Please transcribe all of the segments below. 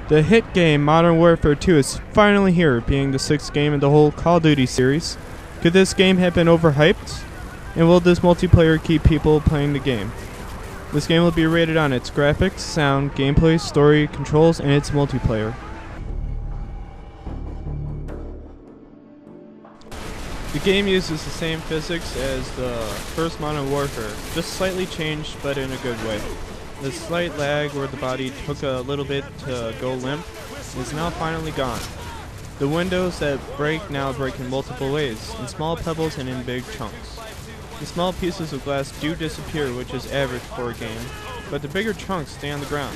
The hit game Modern Warfare 2 is finally here, being the 6th game in the whole Call of Duty series. Could this game have been overhyped? And will this multiplayer keep people playing the game? This game will be rated on its graphics, sound, gameplay, story, controls, and its multiplayer. The game uses the same physics as the first Modern Warfare, just slightly changed but in a good way. The slight lag where the body took a little bit to go limp is now finally gone. The windows that break now break in multiple ways, in small pebbles and in big chunks. The small pieces of glass do disappear, which is average for a game, but the bigger chunks stay on the ground.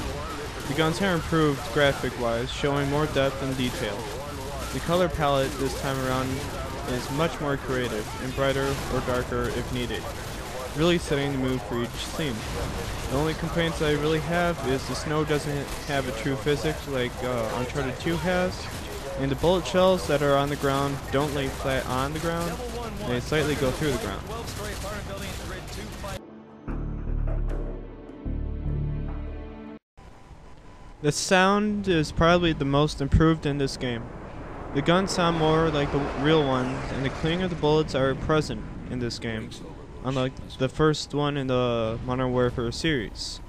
The guns are improved graphic-wise, showing more depth and detail. The color palette this time around is much more creative and brighter or darker if needed, really setting the mood for each scene. The only complaints I really have is the snow doesn't have a true physics like Uncharted 2 has, and the bullet shells that are on the ground don't lay flat on the ground, they slightly go through the ground. The sound is probably the most improved in this game. The guns sound more like the real ones, and the cling of the bullets are present in this game, unlike the first one in the Modern Warfare series.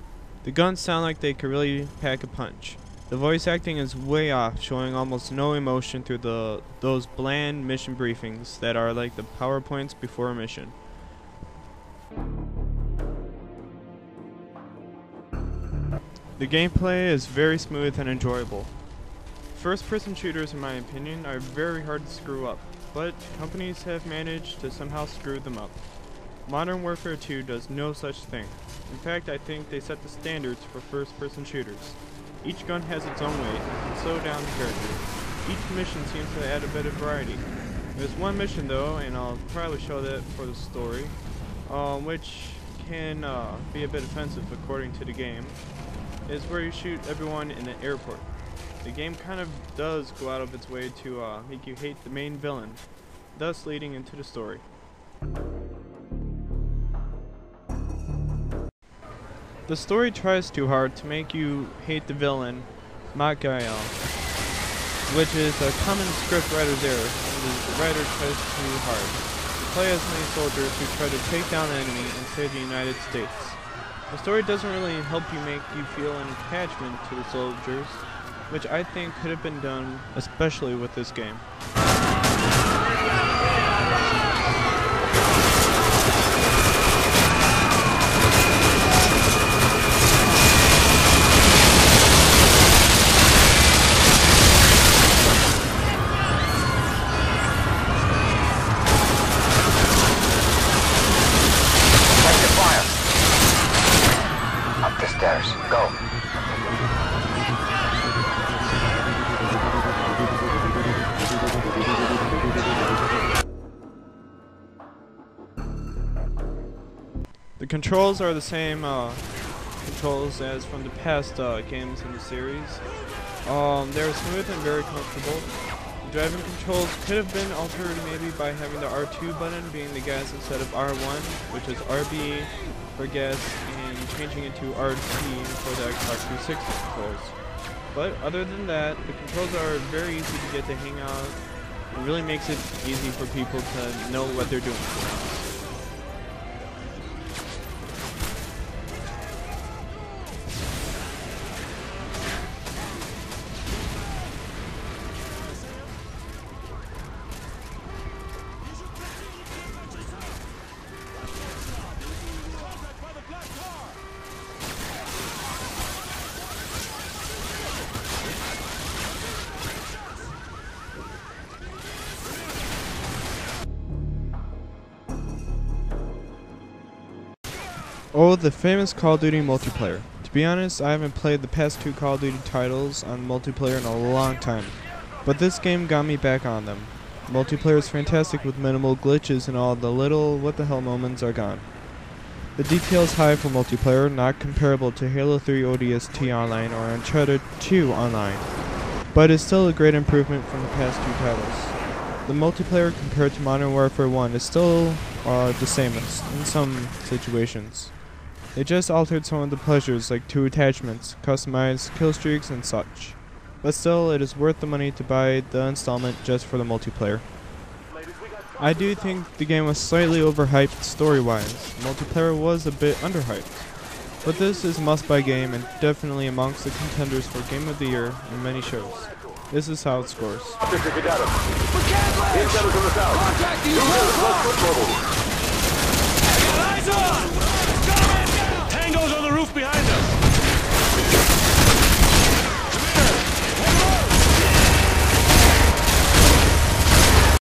The guns sound like they could really pack a punch. The voice acting is way off, showing almost no emotion through those bland mission briefings that are like the PowerPoints before a mission. The gameplay is very smooth and enjoyable. First-person shooters, in my opinion, are very hard to screw up, but companies have managed to somehow screw them up. Modern Warfare 2 does no such thing. In fact, I think they set the standards for first-person shooters. Each gun has its own weight, and so down the character. Each mission seems to add a bit of variety. There's one mission though, and I'll probably show that for the story, which can be a bit offensive according to the game, is where you shoot everyone in an airport. The game kind of does go out of its way to make you hate the main villain, thus leading into the story. The story tries too hard to make you hate the villain, Mikael, which is a common script writer's error, and the writer tries too hard to play as many soldiers who try to take down the enemy and save the United States. The story doesn't really help you make you feel an attachment to the soldiers, which I think could have been done, especially with this game. Go. The controls are the same controls as from the past games in the series. They're smooth and very comfortable. The driving controls could have been altered maybe by having the R2 button being the gas instead of R1, which is RB for gas, and changing it to RT for the Xbox 360 controls. But other than that, the controls are very easy to get the hang of. It really makes it easy for people to know what they're doing. Oh, the famous Call of Duty multiplayer. To be honest, I haven't played the past 2 Call of Duty titles on multiplayer in a long time, but this game got me back on them. Multiplayer is fantastic with minimal glitches, and all the little what the hell moments are gone. The detail is high for multiplayer, not comparable to Halo 3 ODST Online or Uncharted 2 Online, but is still a great improvement from the past 2 titles. The multiplayer compared to Modern Warfare 1 is still the samest in some situations. They just altered some of the pleasures like 2 attachments, customized kill streaks, and such. but still it is worth the money to buy the installment just for the multiplayer. I do think the game was slightly overhyped story-wise. Multiplayer was a bit underhyped. But this is a must-buy game and definitely amongst the contenders for Game of the Year in many shows. This is how it scores. Tango's on the roof behind